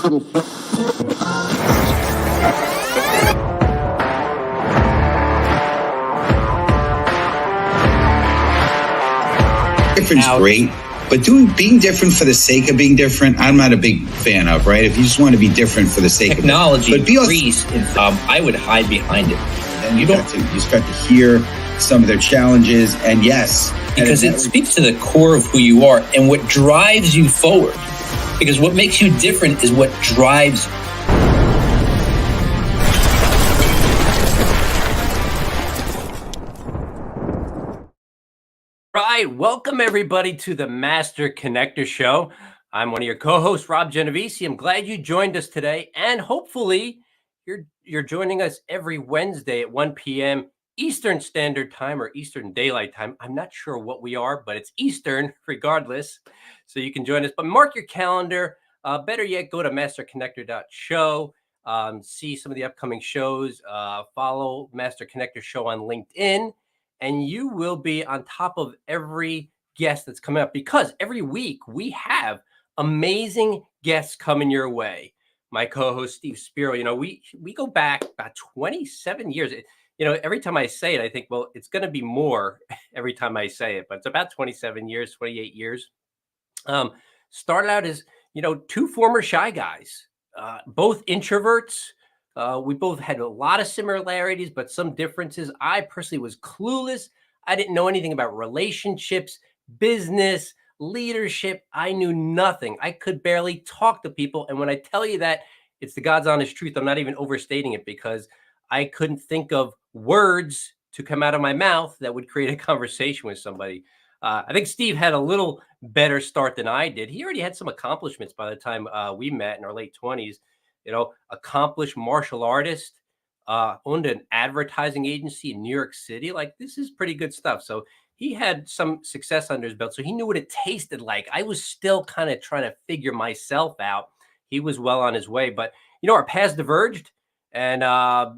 Different's great, but being different for the sake of being different, I'm not a big fan of, right? If you just want to be different for the sake technology of it. Technology, I would hide behind it. And you start to hear some of their challenges, and yes. Because it speaks to the core of who you are and what drives you forward. Because what makes you different is what drives you. Right, welcome everybody to the Master Connector Show. I'm one of your co-hosts, Rob Genovesi. I'm glad you joined us today, and hopefully you're joining us every Wednesday at 1 p.m. Eastern Standard Time or Eastern Daylight Time. I'm not sure what we are, but it's Eastern regardless, so you can join us. But mark your calendar. Better yet, go to masterconnector.show. See some of the upcoming shows. Follow Master Connector Show on LinkedIn. And you will be on top of every guest that's coming up, because every week we have amazing guests coming your way. My co-host, Steve Spiro, we go back about 27 years. Every time I say it, I think, well, it's going to be more every time I say it, but it's about 27 years, 28 years. Started out as, two former shy guys, both introverts. We both had a lot of similarities, but some differences. I personally was clueless. I didn't know anything about relationships, business, leadership. I knew nothing. I could barely talk to people. And when I tell you that, it's the God's honest truth. I'm not even overstating it, because I couldn't think of words to come out of my mouth that would create a conversation with somebody. I think Steve had a little better start than I did. He already had some accomplishments by the time we met in our late 20s. Accomplished martial artist, owned an advertising agency in New York City. Like, this is pretty good stuff. So he had some success under his belt. So he knew what it tasted like. I was still kind of trying to figure myself out. He was well on his way, but our paths diverged, and a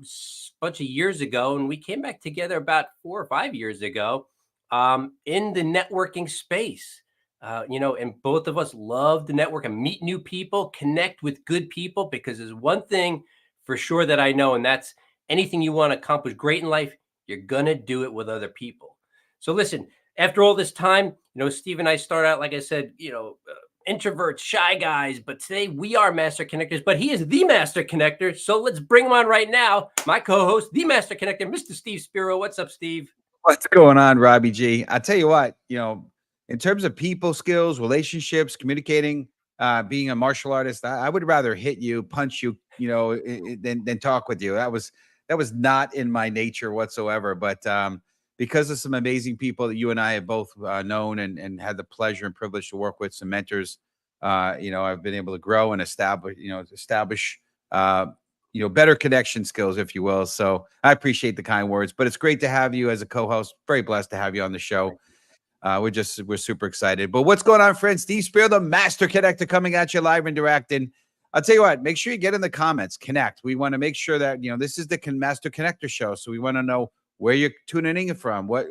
bunch of years ago, and we came back together about 4 or 5 years ago in the networking space. And both of us love to network and meet new people, connect with good people, because there's one thing for sure that I know, and that's anything you want to accomplish great in life, you're going to do it with other people. So listen, after all this time, Steve and I start out, like I said, introverts, shy guys, but today we are Master Connectors, but he is the Master Connector. So let's bring him on right now. My co-host, the Master Connector, Mr. Steve Spiro. What's up, Steve? What's going on, Robbie G? I tell you what, in terms of people skills, relationships, communicating, being a martial artist, I would rather hit you, punch you, than talk with you. That was not in my nature whatsoever. But because of some amazing people that you and I have both known and had the pleasure and privilege to work with, some mentors, I've been able to grow and establish better connection skills, if you will. So I appreciate the kind words, but it's great to have you as a co-host. Very blessed to have you on the show. We're super excited. But what's going on, friends? Steve Spiro, the Master Connector, coming at you live and direct. And I'll tell you what, make sure you get in the comments, connect. We want to make sure that, this is the Master Connector show. So we want to know where you're tuning in from, what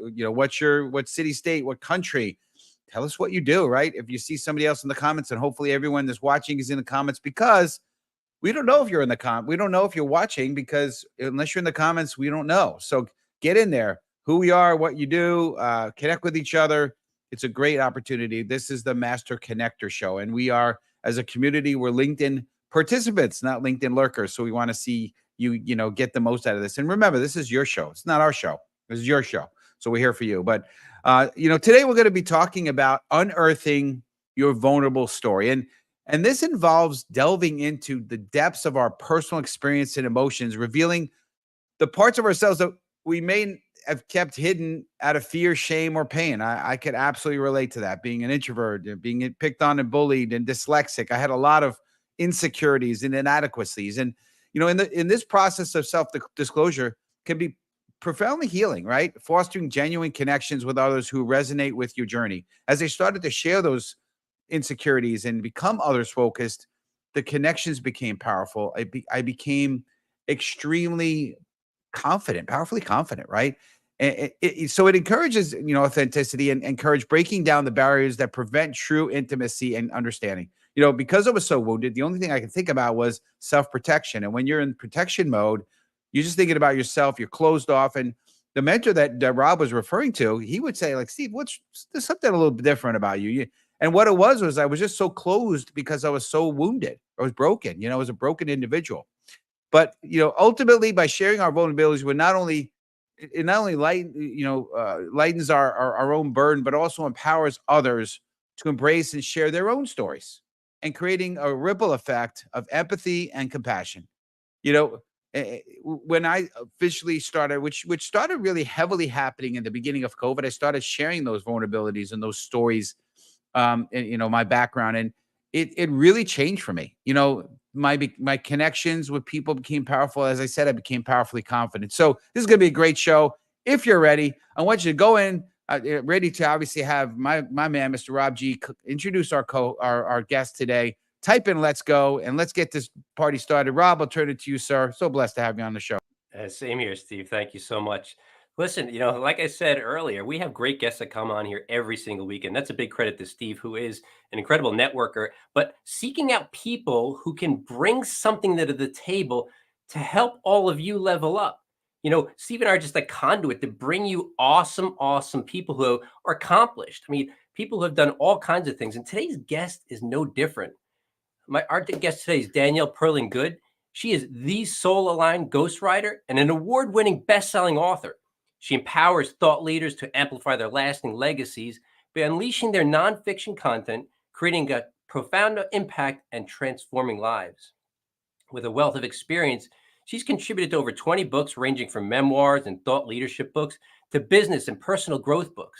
city, state, what country. Tell us what you do, right? If you see somebody else in the comments, and hopefully everyone that's watching is in the comments, because we don't know if you're in the we don't know if you're watching, because unless you're in the comments, we don't know. So get in there. Who we are, what you do, connect with each other. It's a great opportunity. This is the Master Connector Show, and we are, as a community, we're LinkedIn participants, not LinkedIn lurkers. So we want to see you, get the most out of this. And remember, this is your show. It's not our show. This is your show. So we're here for you. But, today we're going to be talking about unearthing your vulnerable story. And this involves delving into the depths of our personal experience and emotions, revealing the parts of ourselves that we may have kept hidden out of fear, shame, or pain. I could absolutely relate to that. Being an introvert, being picked on and bullied and dyslexic, I had a lot of insecurities and inadequacies. And, in this process of self-disclosure can be profoundly healing, right? Fostering genuine connections with others who resonate with your journey. As I started to share those insecurities and become others focused, the connections became powerful. I became extremely confident, powerfully confident, right? So it encourages, authenticity and encourage breaking down the barriers that prevent true intimacy and understanding. Because I was so wounded, the only thing I could think about was self-protection. And when you're in protection mode, you're just thinking about yourself, you're closed off. And the mentor that Rob was referring to, he would say, like, Steve, there's something a little bit different about you. And what it was I was just so closed because I was so wounded. I was broken, I was a broken individual. But, ultimately by sharing our vulnerabilities, we're not only it not only lightens our own burden, but also empowers others to embrace and share their own stories, and creating a ripple effect of empathy and compassion. You know, when I officially started, which started really heavily happening in the beginning of COVID, I started sharing those vulnerabilities and those stories, and my background, and it really changed for me. My connections with people became powerful. As I said, I became powerfully confident. So this is going to be a great show. If you're ready, I want you to go in, ready to obviously have my man, Mr. Rob G, introduce our guest today. Type in "Let's go" and let's get this party started. Rob, I'll turn it to you, sir. So blessed to have you on the show. Same here, Steve. Thank you so much. Listen, like I said earlier, we have great guests that come on here every single week, and that's a big credit to Steve, who is an incredible networker. But seeking out people who can bring something to the table to help all of you level up. Steve and I are just a conduit to bring you awesome, awesome people who are accomplished. I mean, people who have done all kinds of things, and today's guest is no different. Our guest today is Danielle Perlin-Good. She is the soul-aligned ghostwriter and an award-winning best-selling author. She empowers thought leaders to amplify their lasting legacies by unleashing their nonfiction content, creating a profound impact, and transforming lives. With a wealth of experience, she's contributed to over 20 books, ranging from memoirs and thought leadership books to business and personal growth books.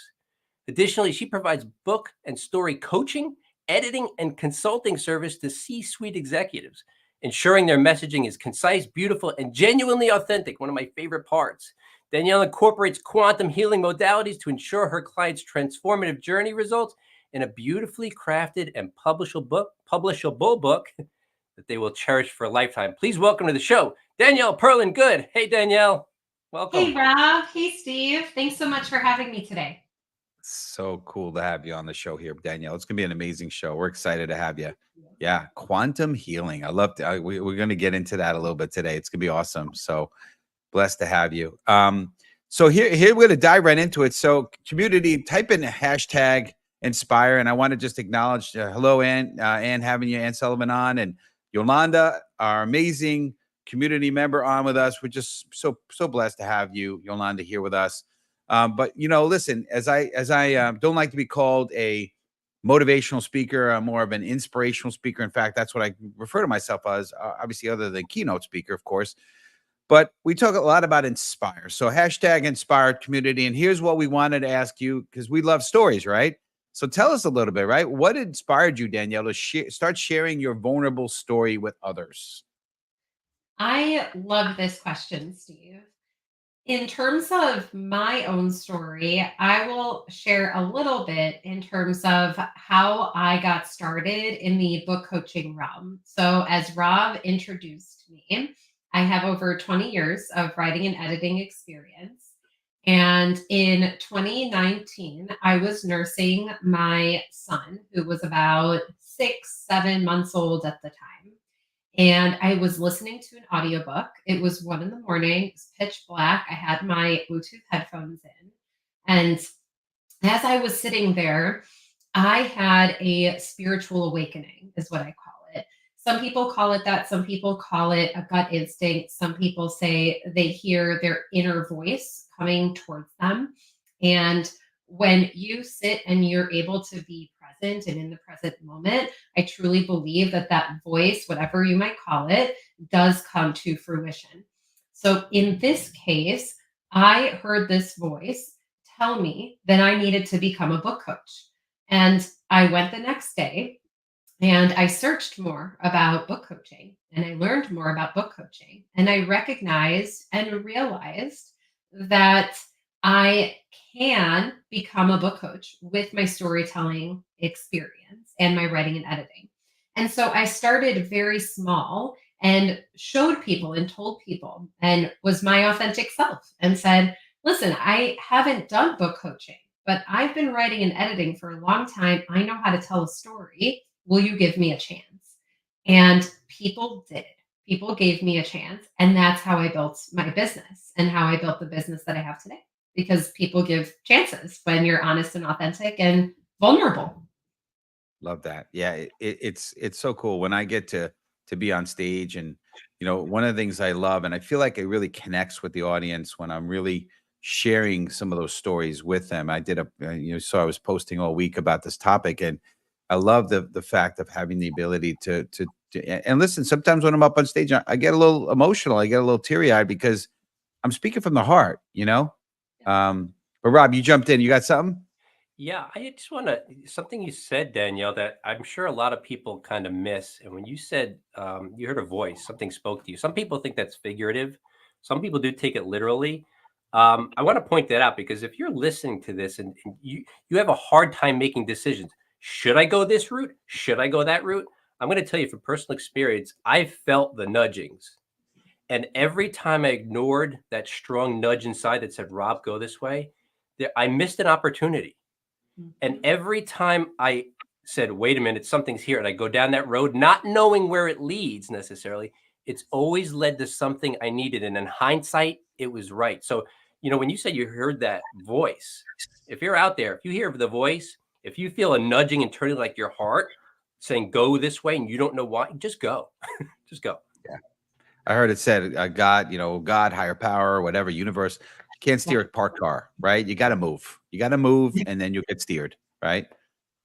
Additionally, she provides book and story coaching, editing, and consulting service to C-suite executives, ensuring their messaging is concise, beautiful, and genuinely authentic, one of my favorite parts. Danielle incorporates quantum healing modalities to ensure her clients' transformative journey results in a beautifully crafted and publishable book that they will cherish for a lifetime. Please welcome to the show, Danielle Perlin-Good. Hey, Danielle. Welcome. Hey, Rob. Hey, Steve. Thanks so much for having me today. So cool to have you on the show here, Danielle. It's gonna be an amazing show. We're excited to have you. Yeah, quantum healing. I love to. We're gonna get into that a little bit today. It's gonna be awesome. So blessed to have you. So here we're gonna dive right into it. So community, type in hashtag inspire, and I want to just acknowledge hello, Ann having you, Ann Sullivan on, and Yolanda, our amazing community member, on with us. We're just so blessed to have you, Yolanda, here with us. But listen, as I don't like to be called a motivational speaker, I'm more of an inspirational speaker. In fact, that's what I refer to myself as, obviously, other than keynote speaker, of course. But we talk a lot about inspire. So hashtag inspire community. And here's what we wanted to ask you, because we love stories, right? So tell us a little bit, right? What inspired you, Danielle, to start sharing your vulnerable story with others? I love this question, Steve. In terms of my own story, I will share a little bit in terms of how I got started in the book coaching realm. So, as Rob introduced me, I have over 20 years of writing and editing experience. And in 2019, I was nursing my son, who was about 6, 7 months old at the time. And I was listening to an audiobook. It was 1 a.m. It was pitch black. I had my Bluetooth headphones in. And as I was sitting there, I had a spiritual awakening, is what I call it. Some people call it that. Some people call it a gut instinct. Some people say they hear their inner voice coming towards them. And when you sit and you're able to be present and in the present moment, I truly believe that that voice, whatever you might call it, does come to fruition. So in this case, I heard this voice tell me that I needed to become a book coach. And I went the next day and I searched more about book coaching and I learned more about book coaching. And I recognized and realized that I can become a book coach with my storytelling experience and my writing and editing. And so I started very small and showed people and told people and was my authentic self and said, listen, I haven't done book coaching, but I've been writing and editing for a long time. I know how to tell a story. Will you give me a chance? And people did. People gave me a chance. And that's how I built my business and how I built the business that I have today. Because people give chances when you're honest and authentic and vulnerable. Love that. Yeah, it's so cool when I get to be on stage, and one of the things I love, and I feel like it really connects with the audience when I'm really sharing some of those stories with them. I did so I was posting all week about this topic, and I love the fact of having the ability and listen. Sometimes when I'm up on stage, I get a little emotional. I get a little teary eyed because I'm speaking from the heart. But Rob, you jumped in. You got something? Yeah, I just want to something you said, Danielle, that I'm sure a lot of people kind of miss. And when you said you heard a voice, something spoke to you. Some people think that's figurative. Some people do take it literally. I want to point that out because if you're listening to this and you have a hard time making decisions, should I go this route? Should I go that route? I'm going to tell you from personal experience, I felt the nudgings. And every time I ignored that strong nudge inside that said, Rob, go this way, I missed an opportunity. And Mhm. every time I said, wait a minute, something's here, and I go down that road, not knowing where it leads necessarily, it's always led to something I needed. And in hindsight, it was right. So, when you said you heard that voice, if you're out there, if you hear the voice, if you feel a nudging and turning like your heart saying, go this way, and you don't know why, just go. Just go. I heard it said, God, higher power, whatever, universe, can't Yeah. steer a parked car, right? You got to move. You got to move, and then you get steered, right?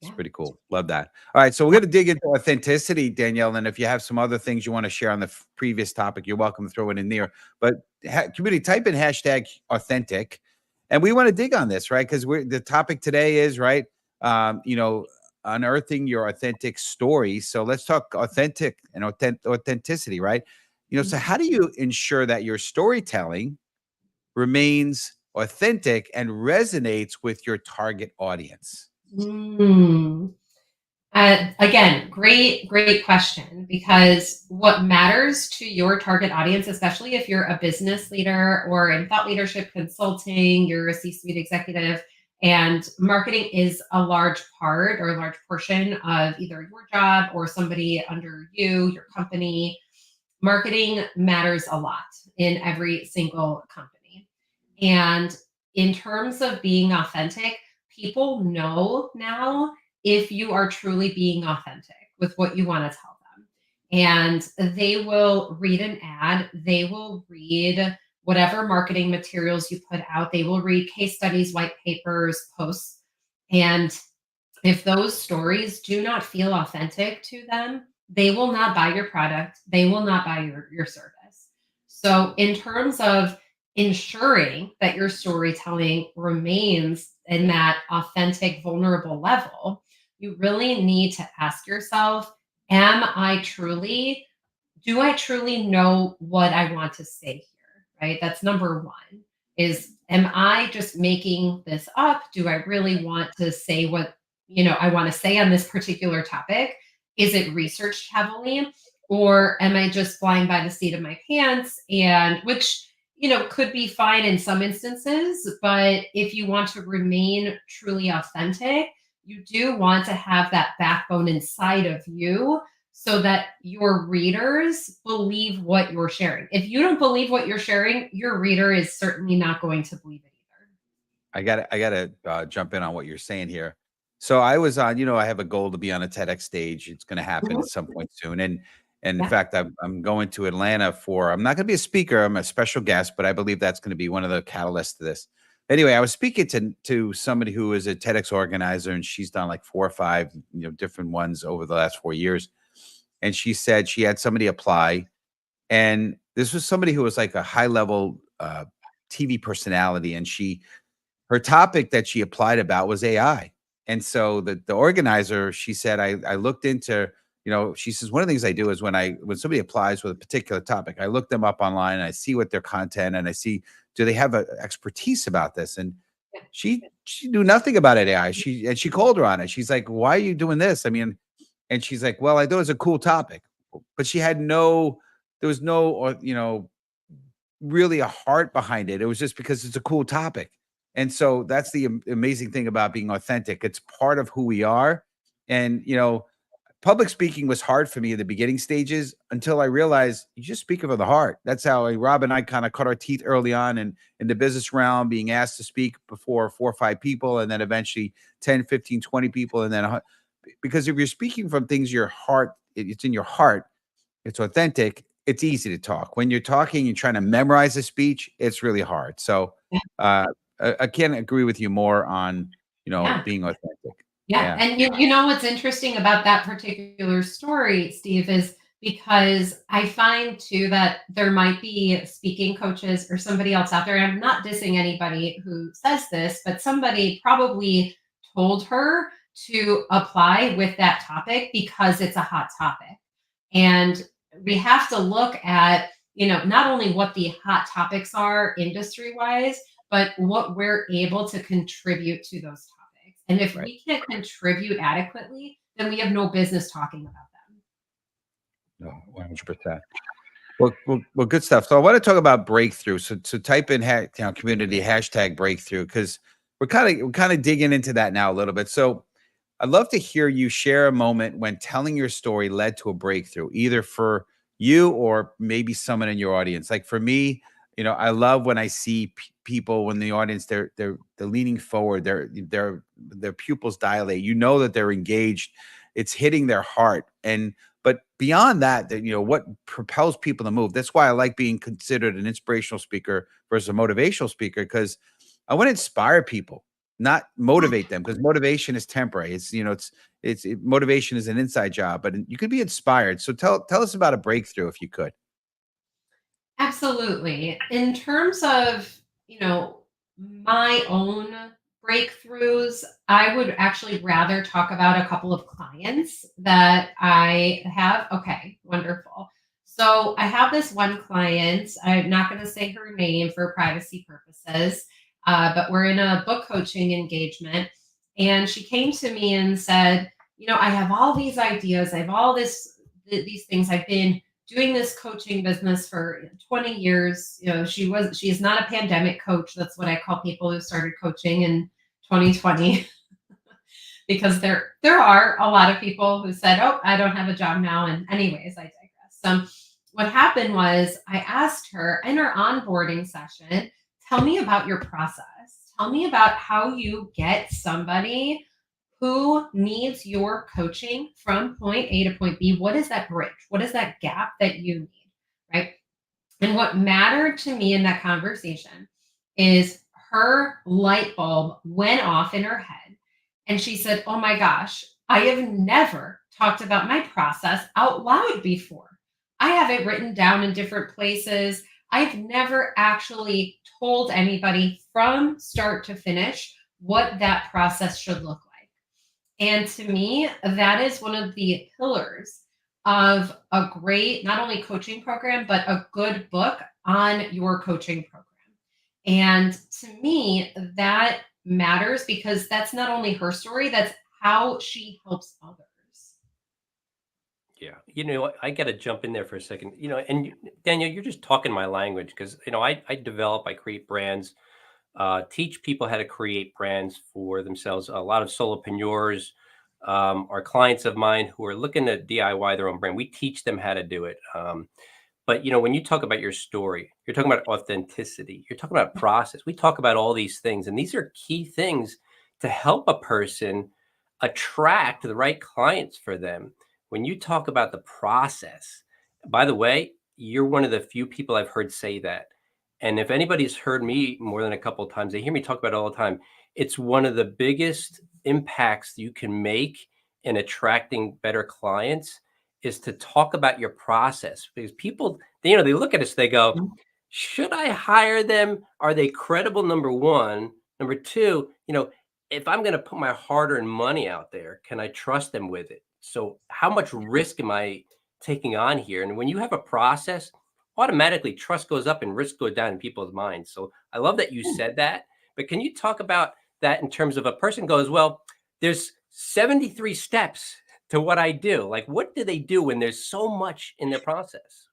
It's Yeah. pretty cool. Love that. All right, so we're going to dig into authenticity, Danielle. And if you have some other things you want to share on the previous topic, you're welcome to throw it in there. But community, type in hashtag authentic, and we want to dig on this, right? Because the topic today is right. Unearthing your authentic story. So let's talk authentic and authenticity, right? So how do you ensure that your storytelling remains authentic and resonates with your target audience? Mm. Again, great question. Because what matters to your target audience, especially if you're a business leader or in thought leadership consulting, you're a C-suite executive, and marketing is a large part or a large portion of either your job or somebody under you, your company. Marketing matters a lot in every single company. And in terms of being authentic, people know now if you are truly being authentic with what you want to tell them. And they will read an ad, they will read whatever marketing materials you put out, they will read case studies, white papers, posts. And if those stories do not feel authentic to them, they will not buy your product. They will not buy your service. So, in terms of ensuring that your storytelling remains in that authentic, vulnerable level, you really need to ask yourself, do I truly know what I want to say here? Right? That's number one. Am I just making this up? Do I really want to say what, I want to say on this particular topic? Is it researched heavily? Or am I just flying by the seat of my pants? And which, could be fine in some instances, but if you want to remain truly authentic, you do want to have that backbone inside of you so that your readers believe what you're sharing. If you don't believe what you're sharing, your reader is certainly not going to believe it either. I gotta jump in on what you're saying here. So I was on, I have a goal to be on a TEDx stage. It's going to happen Mhm. at some point soon. And in Yeah. fact, I'm going to Atlanta I'm not going to be a speaker. I'm a special guest, but I believe that's going to be one of the catalysts to this. Anyway, I was speaking to somebody who is a TEDx organizer, and she's done like 4 or 5, different ones over the last 4 years. And she said she had somebody apply, and this was somebody who was like a high level TV personality, and her topic that she applied about was AI. And so the organizer, she said, I looked into, she says, one of the things I do is when somebody applies with a particular topic, I look them up online and I see what their content, and I see, do they have a expertise about this? And Yeah. she knew nothing about it, AI. She called her on it. She's like, why are you doing this? I mean, and she's like, well, I thought it was a cool topic, but she had there was no, really a heart behind it. It was just because it's a cool topic. And so that's the amazing thing about being authentic. It's part of who we are. And, public speaking was hard for me in the beginning stages until I realized you just speak from the heart. That's how Rob and I kind of cut our teeth early on in the business realm, being asked to speak before 4 or 5 people, and then eventually 10, 15, 20 people. And then, because if you're speaking from things, your heart, it's in your heart, it's authentic, it's easy to talk. When you're talking, you're trying to memorize a speech, it's really hard. So, I can't agree with you more on, Yeah. being authentic. Yeah, Yeah. and you know what's interesting about that particular story, Steve, is because I find too that there might be speaking coaches or somebody else out there. And I'm not dissing anybody who says this, but somebody probably told her to apply with that topic because it's a hot topic. And we have to look at, not only what the hot topics are industry wise, but what we're able to contribute to those topics. And if Right. we can't contribute adequately, then we have no business talking about them. No, 100%. Well, good stuff. So I want to talk about breakthrough. So type in community hashtag breakthrough, because we're kind of digging into that now a little bit. So I'd love to hear you share a moment when telling your story led to a breakthrough, either for you or maybe someone in your audience. Like for me, I love when I see people when the audience they're leaning forward, their pupils dilate. You know that they're engaged. It's hitting their heart. But beyond that, what propels people to move. That's why I like being considered an inspirational speaker versus a motivational speaker, because I want to inspire people, not motivate them, because motivation is temporary. Motivation is an inside job, but you could be inspired. So tell us about a breakthrough if you could. Absolutely. In terms of, my own breakthroughs, I would actually rather talk about a couple of clients that I have. Okay, wonderful. So I have this one client. I'm not going to say her name for privacy purposes, but we're in a book coaching engagement. And she came to me and said, I have all these ideas. I have all these things. I've been doing this coaching business for 20 years. She is not a pandemic coach. That's what I call people who started coaching in 2020. Because there are a lot of people who said, oh, I don't have a job now. And anyways, I digress. What happened was I asked her in our onboarding session, tell me about your process. Tell me about how you get somebody who needs your coaching from point A to point B. What is that bridge? What is that gap that you need? Right. And what mattered to me in that conversation is her light bulb went off in her head. And she said, oh my gosh, I have never talked about my process out loud before. I have it written down in different places. I've never actually told anybody from start to finish what that process should look like. And to me, that is one of the pillars of a great, not only coaching program, but a good book on your coaching program. And to me, that matters because that's not only her story, that's how she helps others. Yeah. I got to jump in there for a second. Daniel, you're just talking my language because, I create brands, teach people how to create brands for themselves. A lot of solopreneurs are clients of mine who are looking to DIY their own brand. We teach them how to do it. But when you talk about your story, you're talking about authenticity, you're talking about process. We talk about all these things, and these are key things to help a person attract the right clients for them. When you talk about the process, by the way, you're one of the few people I've heard say that. And if anybody's heard me more than a couple of times, they hear me talk about it all the time. It's one of the biggest impacts you can make in attracting better clients is to talk about your process, because people, they look at us, they go, should I hire them? Are they credible? Number one. Number two, if I'm going to put my hard-earned money out there, can I trust them with it? So how much risk am I taking on here? And when you have a process, automatically trust goes up and risk goes down in people's minds. So I love that you said that, but can you talk about that in terms of a person goes, well, there's 73 steps to what I do. Like, what do they do when there's so much in their process?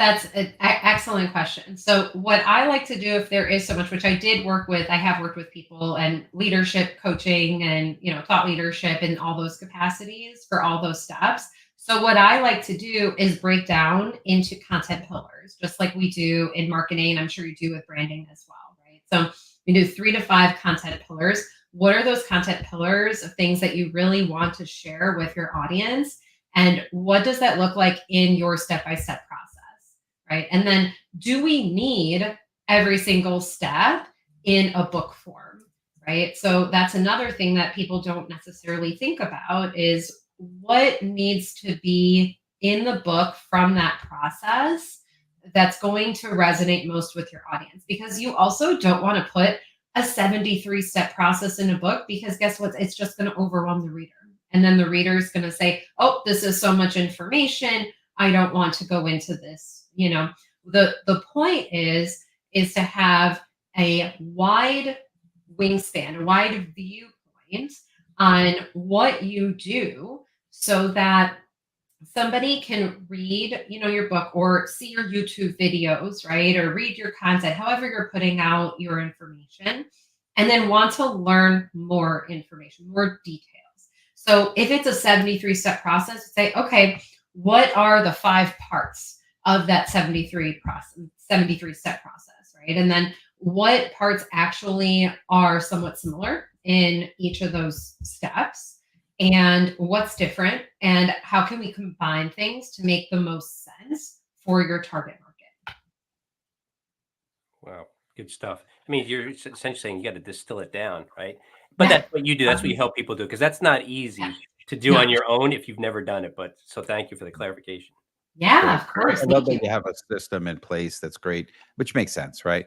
That's an excellent question. So, what I like to do, if there is so much, which I have worked with people and leadership coaching and thought leadership in all those capacities for all those steps. So, what I like to do is break down into content pillars, just like we do in marketing. I'm sure you do with branding as well, right? So, we do 3 to 5 content pillars. What are those content pillars of things that you really want to share with your audience? And what does that look like in your step-by-step process? Right. And then do we need every single step in a book form? Right. So that's another thing that people don't necessarily think about is what needs to be in the book from that process that's going to resonate most with your audience. Because you also don't want to put a 73-step process in a book, because guess what? It's just going to overwhelm the reader. And then the reader is going to say, oh, this is so much information. I don't want to go into this. The point is to have a wide wingspan, a wide viewpoint on what you do, so that somebody can read, your book or see your YouTube videos, right? Or read your content, however you're putting out your information, and then want to learn more information, more details. So if it's a 73-step process, say, okay, what are the 5 parts of that 73-step process, right? And then what parts actually are somewhat similar in each of those steps, and what's different, and how can we combine things to make the most sense for your target market? Wow, good stuff. I mean, you're essentially saying you got to distill it down, right? But Yeah. that's what you do. That's what you help people do, because that's not easy to do No. on your own if you've never done it. But so thank you for the clarification. Yeah, Great. of course. I love Thank that you. you have a system in place. That's great, which makes sense, right?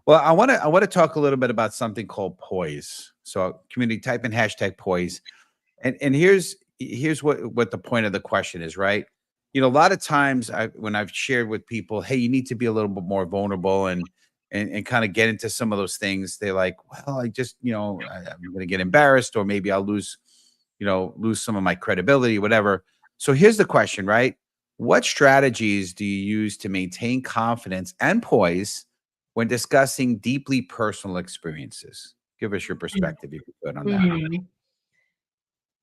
Well, I want to talk a little bit about something called poise. So, community, type in hashtag poise, and here's what the point of the question is, right? A lot of times when I've shared with people, hey, you need to be a little bit more vulnerable and kind of get into some of those things. They're like, well, I just I'm going to get embarrassed, or maybe I'll lose some of my credibility, whatever. So here's the question, right? What strategies do you use to maintain confidence and poise when discussing deeply personal experiences? Give us your perspective, if you could, on that. Mhm.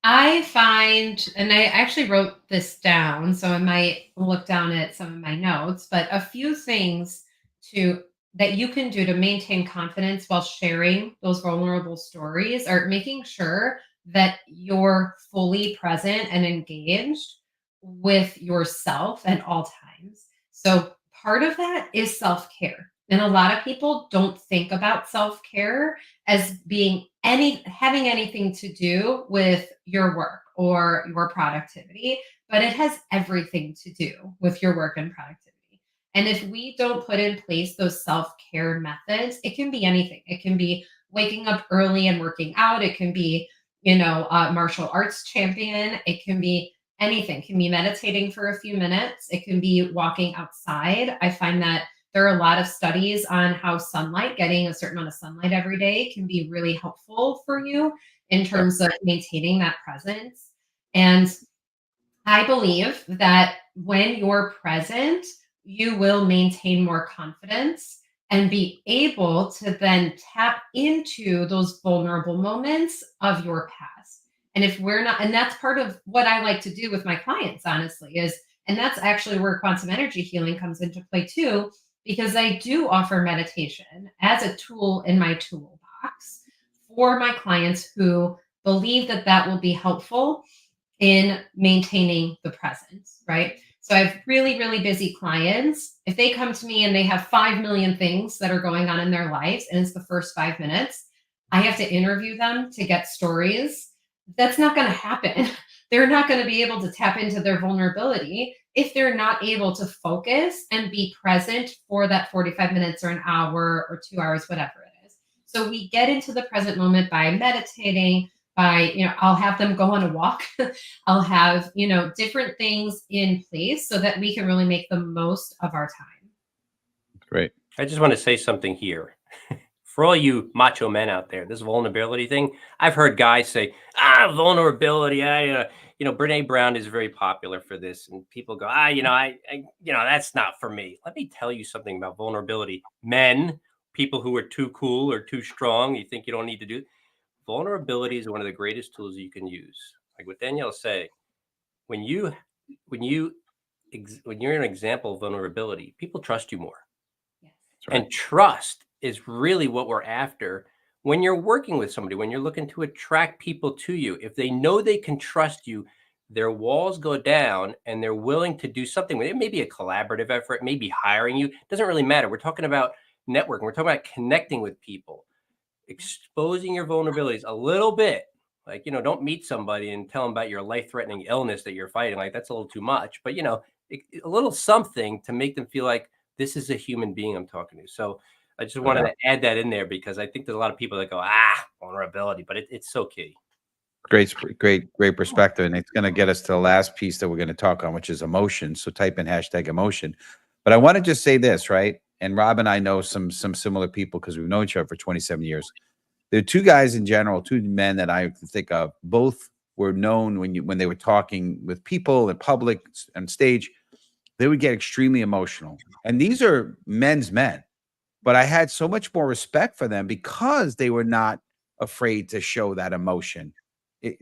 I find, and I actually wrote this down, so I might look down at some of my notes, but a few things to that you can do to maintain confidence while sharing those vulnerable stories are making sure that you're fully present and engaged with yourself at all times. So part of that is self-care. And a lot of people don't think about self-care as being having anything to do with your work or your productivity, but it has everything to do with your work and productivity. And if we don't put in place those self-care methods, it can be anything. It can be waking up early and working out. It can be, a martial arts champion. It can be anything. It can be meditating for a few minutes. It can be walking outside. I find that there are a lot of studies on how getting a certain amount of sunlight every day, can be really helpful for you in Yep. terms of maintaining that presence. And I believe that when you're present, you will maintain more confidence and be able to then tap into those vulnerable moments of your past. And if we're not, and that's part of what I like to do with my clients, honestly, and that's actually where quantum energy healing comes into play too, because I do offer meditation as a tool in my toolbox for my clients who believe that that will be helpful in maintaining the present, right? So I have really, really busy clients. If they come to me and they have 5 million things that are going on in their lives, and it's the first 5 minutes, I have to interview them to get stories. That's not going to happen. They're not going to be able to tap into their vulnerability if they're not able to focus and be present for that 45 minutes or an hour or 2 hours, whatever it is. So we get into the present moment by meditating, I'll have them go on a walk. I'll have, different things in place so that we can really make the most of our time. Great. I just want to say something here. For all you macho men out there, this vulnerability thing, I've heard guys say, vulnerability, Brene Brown is very popular for this, and people go, that's not for me. Let me tell you something about vulnerability. Men, people who are too cool or too strong, you think you don't need to do. Vulnerability is one of the greatest tools you can use. Like what Danielle say, when you're an example of vulnerability, people trust you more. Yes. Right. And trust is really what we're after when you're working with somebody, when you're looking to attract people to you. If they know they can trust you, their walls go down and they're willing to do something with it. It may be a collaborative effort, it may be hiring you. It doesn't really matter. We're talking about networking. We're talking about connecting with people, exposing your vulnerabilities a little bit. Like, don't meet somebody and tell them about your life-threatening illness that you're fighting. Like, that's a little too much, but a little something to make them feel like this is a human being I'm talking to. So I just wanted to add that in there because I think there's a lot of people that go, vulnerability, but it's so key. Great perspective. And it's going to get us to the last piece that we're going to talk on, which is emotion. So type in #emotion. But I want to just say this, right? And Rob and I know some similar people because we've known each other for 27 years. There are two guys in general, two men that I think of. Both were known when they were talking with people in public on stage, they would get extremely emotional. And these are men's men. But I had so much more respect for them because they were not afraid to show that emotion.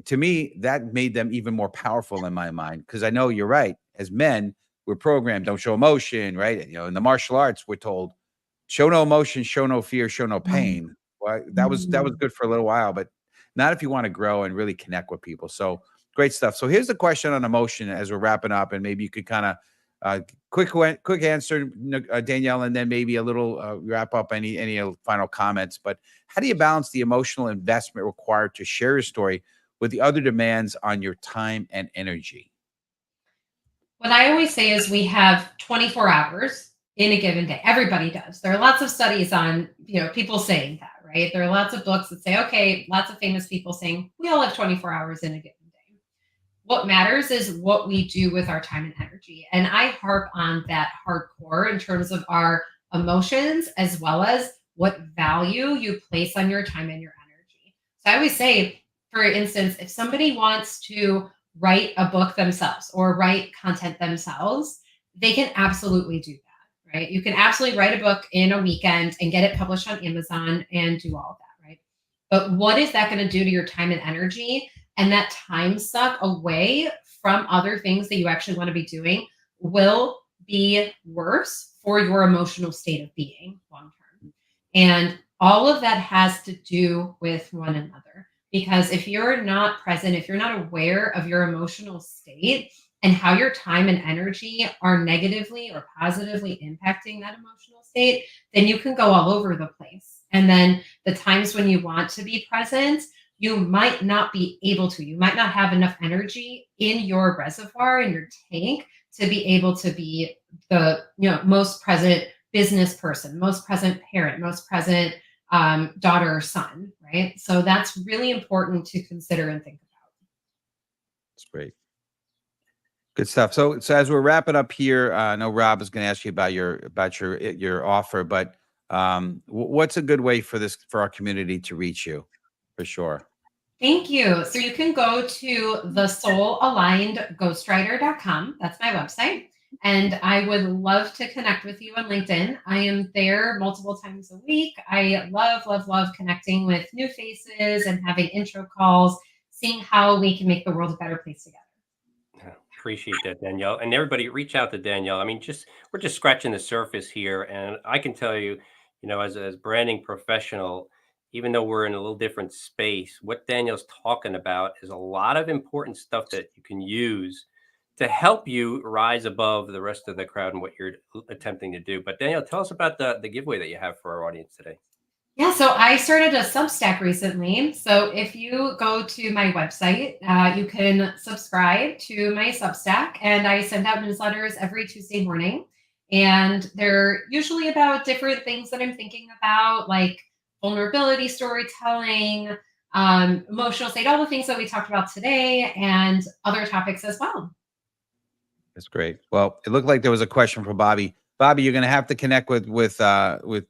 To me, that made them even more powerful in my mind because I know you're right. As men, we're programmed, don't show emotion, right? In the martial arts, we're told, show no emotion, show no fear, show no pain. Well, that was good for a little while, but not if you want to grow and really connect with people. So great stuff. So here's the question on emotion as we're wrapping up, and maybe you could kind of quick answer, Danielle, and then maybe a little wrap up. Any final comments? But how do you balance the emotional investment required to share your story with the other demands on your time and energy? What I always say is we have 24 hours in a given day. Everybody does. There are lots of studies on, people saying that, right? There are lots of books that say, okay, lots of famous people saying we all have 24 hours in a given day. What matters is what we do with our time and energy. And I harp on that hardcore in terms of our emotions as well as what value you place on your time and your energy. So I always say, for instance, if somebody wants to write a book themselves or write content themselves, they can absolutely do that, right? You can absolutely write a book in a weekend and get it published on Amazon and do all of that, right? But what is that going to do to your time and energy? And that time suck away from other things that you actually want to be doing will be worse for your emotional state of being long term. And all of that has to do with one another. Because if you're not present, if you're not aware of your emotional state and how your time and energy are negatively or positively impacting that emotional state, then you can go all over the place. And then the times when you want to be present, you might not be able to. You might not have enough energy in your reservoir, in your tank, to be able to be the most present business person, most present parent, most present daughter or son, right? So that's really important to consider and think about. That's great. Good stuff. So as we're wrapping up here, I know Rob is going to ask you about your offer, but what's a good way for our community to reach you, for sure? Thank you. So you can go to thesoulalignedghostwriter.com. That's my website. And I would love to connect with you on LinkedIn. I am there multiple times a week. I love connecting with new faces and having intro calls, seeing how we can make the world a better place together. Appreciate that, Danielle. And everybody reach out to Danielle. I mean, we're just scratching the surface here. And I can tell you, as branding professional, even though we're in a little different space, what Danielle's talking about is a lot of important stuff that you can use to help you rise above the rest of the crowd and what you're attempting to do. But Danielle, tell us about the giveaway that you have for our audience today. Yeah, so I started a Substack recently. So if you go to my website, you can subscribe to my Substack, and I send out newsletters every Tuesday morning. And they're usually about different things that I'm thinking about, like vulnerability storytelling, emotional state, all the things that we talked about today, and other topics as well. That's great. Well, it looked like there was a question from Bobby. Bobby, you're going to have to connect with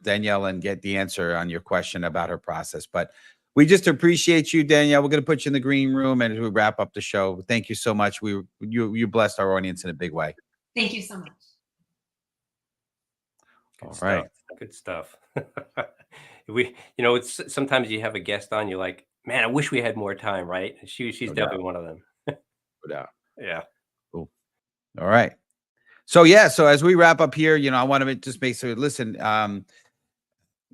Danielle and get the answer on your question about her process. But we just appreciate you, Danielle. We're going to put you in the green room and we wrap up the show. Thank you so much. You blessed our audience in a big way. Thank you so much. Good right. Stuff. Good stuff. It's sometimes you have a guest on, you're like, man, I wish we had more time, right? She's definitely one of them. No doubt. Yeah. Cool. All right. So as we wrap up here, I want to just make sure, listen,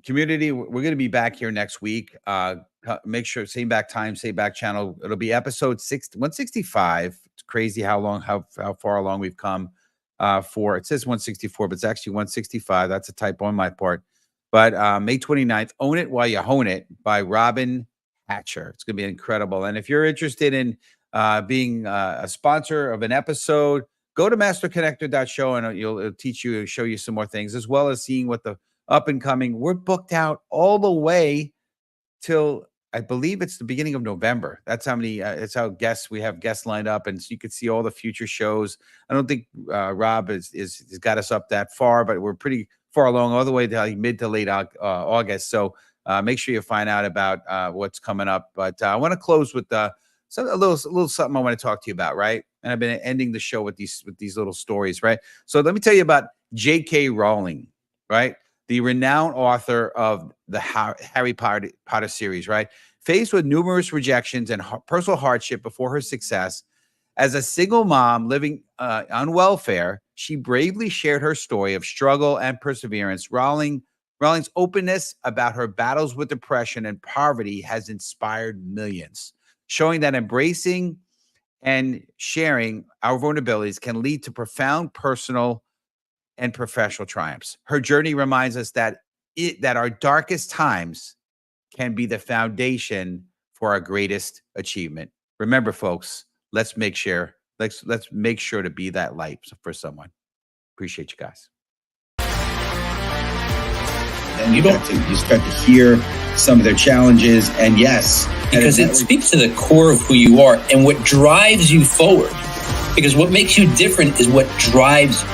community, we're going to be back here next week. Make sure, same back time, same back channel. It'll be episode 165. It's crazy how far along we've come. It says 164, but it's actually 165. That's a typo on my part. But May 29th, Own It While You Hone It by Robin Hatcher. It's going to be incredible. And if you're interested in being a sponsor of an episode, go to masterconnector.show and it'll show you some more things, as well as seeing what the up and coming. We're booked out all the way till I believe it's the beginning of November. That's how many. It's how we have guests lined up, and so you can see all the future shows. I don't think Rob has got us up that far, but we're pretty far along, all the way to mid to late August. So make sure you find out about what's coming up. But I want to close with a little something I want to talk to you about, right? And I've been ending the show with these little stories, right? So let me tell you about J.K. Rowling, right? The renowned author of the Harry Potter series, right? Faced with numerous rejections and personal hardship before her success, as a single mom living on welfare, she bravely shared her story of struggle and perseverance. Rowling's openness about her battles with depression and poverty has inspired millions, showing that embracing and sharing our vulnerabilities can lead to profound personal and professional triumphs. Her journey reminds us that our darkest times can be the foundation for our greatest achievement. Remember, folks, let's make sure to be that light for someone. Appreciate you guys. And you start to hear some of their challenges, and yes, because it speaks to the core of who you are and what drives you forward. Because what makes you different is what drives you.